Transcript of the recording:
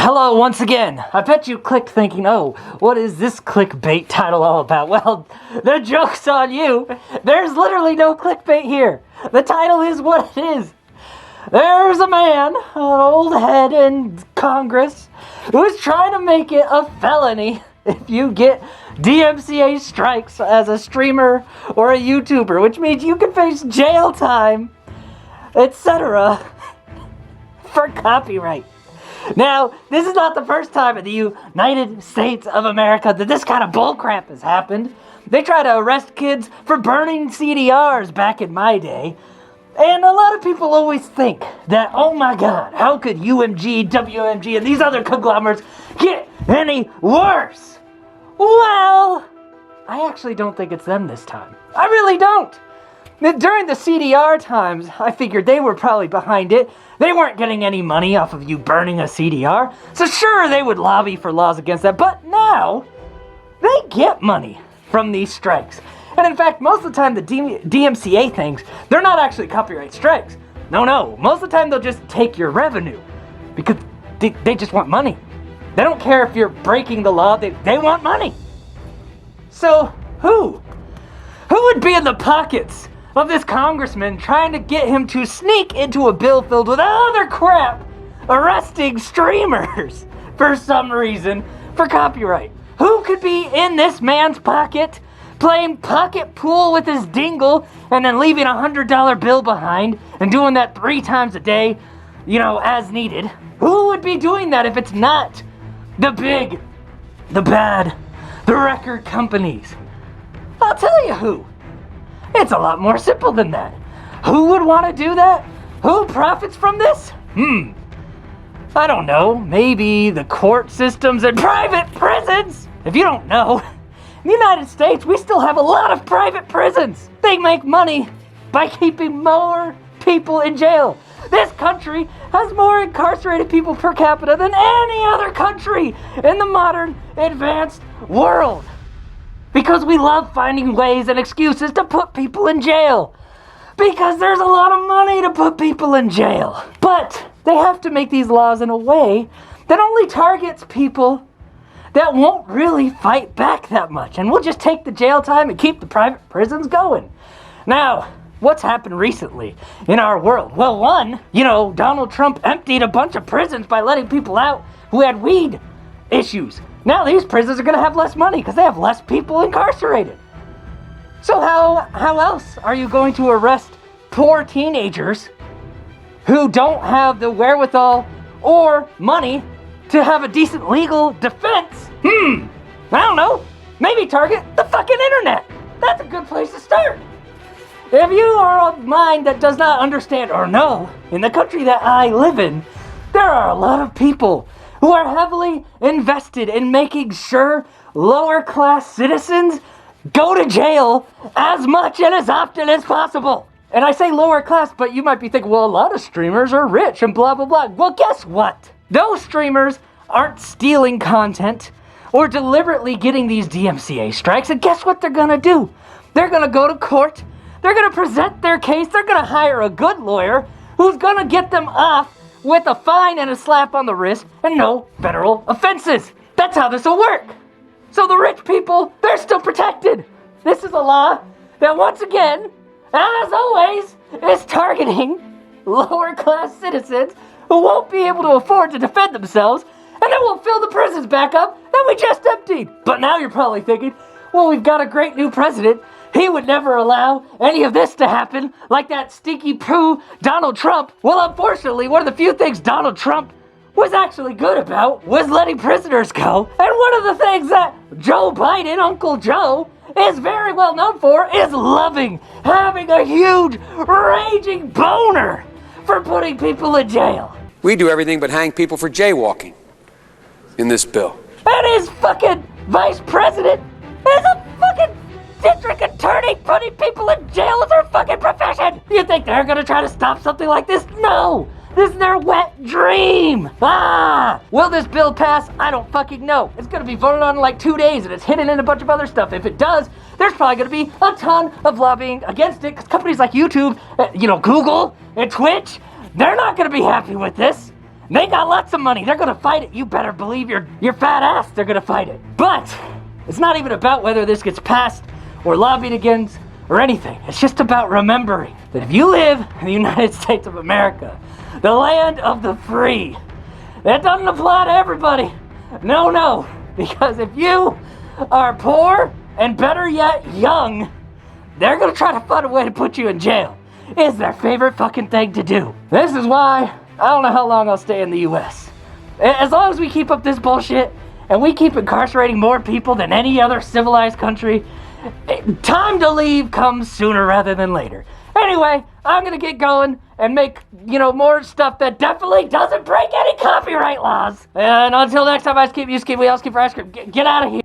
Hello once again. I bet you clicked thinking, oh, what is this clickbait title all about? Well, the joke's on you. There's literally no clickbait here. The title is what it is. There's a man, an old head in Congress, who's trying to make it a felony if you get DMCA strikes as a streamer or a YouTuber, which means you can face jail time, etc. for copyright. Now, this is not the first time in the United States of America that this kind of bullcrap has happened. They try to arrest kids for burning CDRs back in my day. And a lot of people always think that, oh my God, how could UMG, WMG, and these other conglomerates get any worse? Well, I actually don't think it's them this time. I really don't. During the CDR times, I figured they were probably behind it. They weren't getting any money off of you burning a CDR. So sure, they would lobby for laws against that. But now, they get money from these strikes. And in fact, most of the time, the DMCA things, they're not actually copyright strikes. No. Most of the time, they'll just take your revenue. Because they just want money. They don't care if you're breaking the law. They want money. So, who would be in the pockets of this congressman trying to get him to sneak into a bill filled with other crap, arresting streamers for some reason for copyright? Who could be in this man's pocket playing pocket pool with his dingle and then leaving a $100 bill behind and doing that 3 times a day, as needed? Who would be doing that if it's not the big, the bad, the record companies? I'll tell you who. It's a lot more simple than that. Who would want to do that? Who profits from this? I don't know. Maybe the court systems and private prisons. If you don't know, in the United States, we still have a lot of private prisons. They make money by keeping more people in jail. This country has more incarcerated people per capita than any other country in the modern, advanced world. Because we love finding ways and excuses to put people in jail. Because there's a lot of money to put people in jail. But they have to make these laws in a way that only targets people that won't really fight back that much. And we'll just take the jail time and keep the private prisons going. Now, what's happened recently in our world? Well, one, Donald Trump emptied a bunch of prisons by letting people out who had weed issues. Now these prisons are going to have less money because they have less people incarcerated. So how else are you going to arrest poor teenagers who don't have the wherewithal or money to have a decent legal defense? I don't know. Maybe target the fucking internet. That's a good place to start. If you are of mind that does not understand or know, in the country that I live in, there are a lot of people who are heavily invested in making sure lower class citizens go to jail as much and as often as possible. And I say lower class, but you might be thinking, well, a lot of streamers are rich and blah, blah, blah. Well, guess what? Those streamers aren't stealing content or deliberately getting these DMCA strikes. And guess what they're gonna do? They're gonna go to court. They're gonna present their case. They're gonna hire a good lawyer who's gonna get them off with a fine and a slap on the wrist and no federal offenses. That's how this will work. So the rich people, they're still protected. This is a law that once again, as always, is targeting lower class citizens who won't be able to afford to defend themselves, and then we'll fill the prisons back up that we just emptied. But now you're probably thinking, well, we've got a great new president. He would never allow any of this to happen, like that stinky poo Donald Trump. Well, unfortunately, one of the few things Donald Trump was actually good about was letting prisoners go. And one of the things that Joe Biden, Uncle Joe, is very well known for is having a huge, raging boner for putting people in jail. We do everything but hang people for jaywalking in this bill. And his fucking vice president is a fucking district attorney. Putting people in jail is their fucking profession. You think they're gonna try to stop something like this? No! This is their wet dream! Will this bill pass? I don't fucking know. It's gonna be voted on in like 2 days and it's hidden in a bunch of other stuff. If it does, there's probably gonna be a ton of lobbying against it because companies like YouTube, Google, and Twitch, they're not gonna be happy with this. They got lots of money. They're gonna fight it. You better believe your fat ass they're gonna fight it. But it's not even about whether this gets passed or lobbied against or anything. It's just about remembering that if you live in the United States of America, the land of the free, that doesn't apply to everybody. No. Because if you are poor and better yet, young, they're gonna try to find a way to put you in jail. It's their favorite fucking thing to do. This is why I don't know how long I'll stay in the US. As long as we keep up this bullshit and we keep incarcerating more people than any other civilized country, time to leave comes sooner rather than later. Anyway, I'm gonna get going and make, more stuff that definitely doesn't break any copyright laws. And until next time, I Skeem, you Skeem, we all Skeem for ice cream. Get out of here.